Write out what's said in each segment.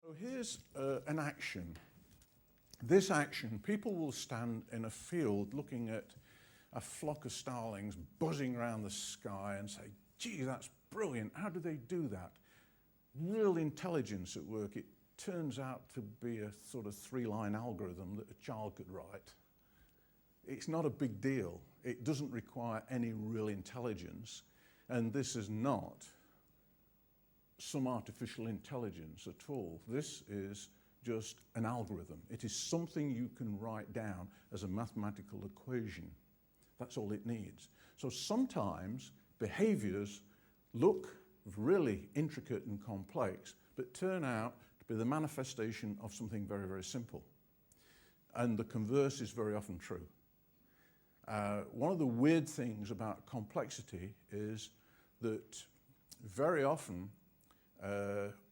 So here's an action. This action, people will stand in a field looking at a flock of starlings buzzing around the sky and say, gee, that's brilliant. How do they do that? Real intelligence at work. It turns out to be a sort of 3-line algorithm that a child could write. It's not a big deal. It doesn't require any real intelligence. And this is not some artificial intelligence at all. This is just an algorithm. It is something you can write down as a mathematical equation. That's all it needs. So sometimes behaviours look really intricate and complex, but turn out to be the manifestation of something very, very simple. And the converse is very often true. One of the weird things about complexity is that very often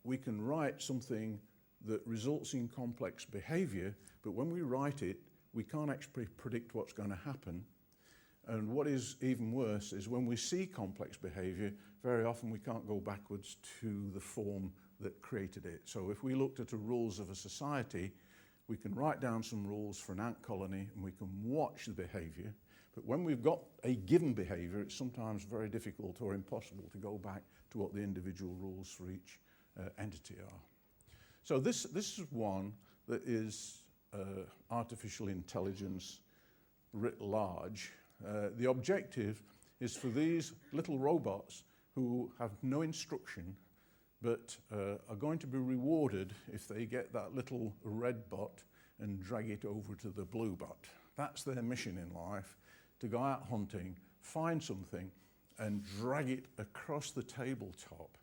we can write something that results in complex behaviour, but when we write it, we can't actually predict what's going to happen. And what is even worse is when we see complex behaviour, very often we can't go backwards to the form that created it. So if we looked at the rules of a society, we can write down some rules for an ant colony and we can watch the behaviour. But when we've got a given behaviour, it's sometimes very difficult or impossible to go back to what the individual rules for each entity are. So this is one that is artificial intelligence writ large. The objective is for these little robots who have no instruction but are going to be rewarded if they get that little red bot and drag it over to the blue bot. That's their mission in life, to go out hunting, find something and drag it across the tabletop.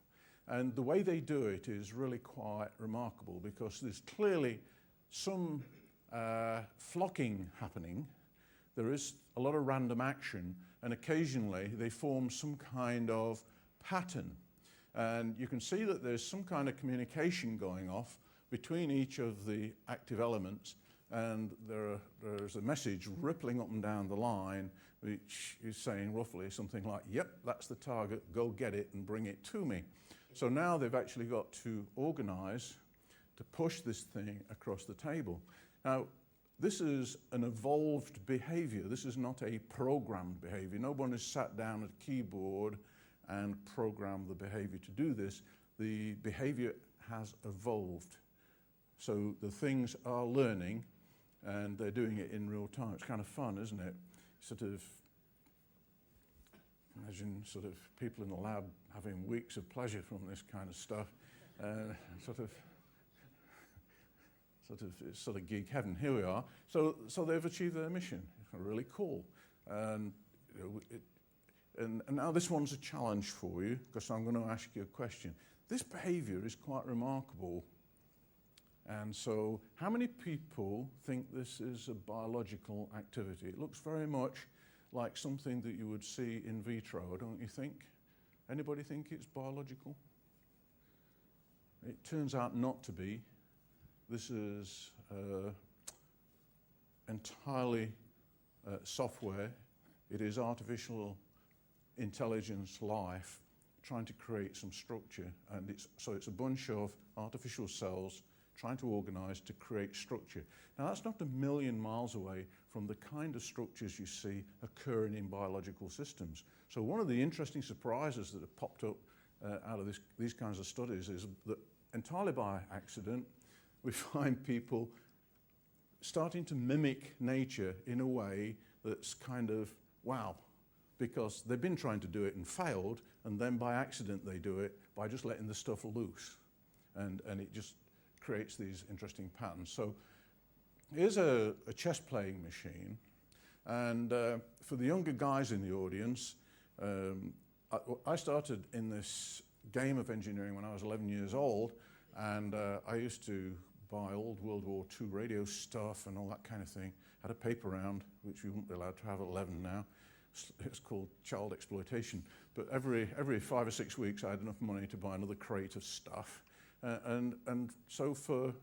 And the way they do it is really quite remarkable because there's clearly some flocking happening. There is a lot of random action and occasionally they form some kind of pattern. And you can see that there's some kind of communication going off between each of the active elements, and there's a message rippling up and down the line which is saying roughly something like, yep, that's the target, go get it and bring it to me. So now they've actually got to organise to push this thing across the table. Now, this is an evolved behaviour. This is not a programmed behaviour. No one has sat down at a keyboard and programmed the behaviour to do this. The behaviour has evolved. So the things are learning and they're doing it in real time. It's kind of fun, isn't it? Sort of, imagine sort of people in the lab having weeks of pleasure from this kind of stuff. It's sort of geek heaven. Here we are. So they've achieved their mission. It's really cool. And, you know, and now this one's a challenge for you because I'm going to ask you a question. This behaviour is quite remarkable. And so how many people think this is a biological activity? It looks very much like something that you would see in vitro, don't you think? Anybody think it's biological? It turns out not to be. This is entirely software. It is artificial intelligence life trying to create some structure, and it's a bunch of artificial cells trying to organise to create structure. Now that's not a million miles away from the kind of structures you see occurring in biological systems. So one of the interesting surprises that have popped up out of these kinds of studies is that entirely by accident we find people starting to mimic nature in a way that's kind of wow, because they've been trying to do it and failed, and then by accident they do it by just letting the stuff loose, and it just creates these interesting patterns. So here's a chess playing machine, and for the younger guys in the audience, I started in this game of engineering when I was 11 years old, and I used to buy old World War II radio stuff and all that kind of thing. Had a paper round, which we wouldn't be allowed to have at 11 now. It's called child exploitation. But every 5 or 6 weeks I had enough money to buy another crate of stuff. And so for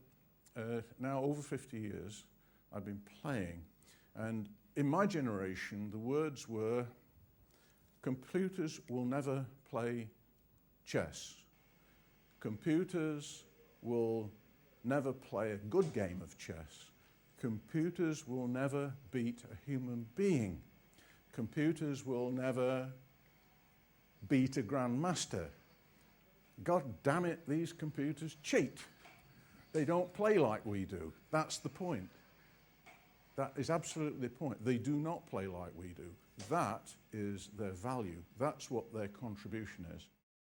now over 50 years, I've been playing. And in my generation, the words were, computers will never play chess. Computers will never play a good game of chess. Computers will never beat a human being. Computers will never beat a grandmaster. God damn it, these computers cheat. They don't play like we do. That's the point. That is absolutely the point. They do not play like we do. That is their value. That's what their contribution is.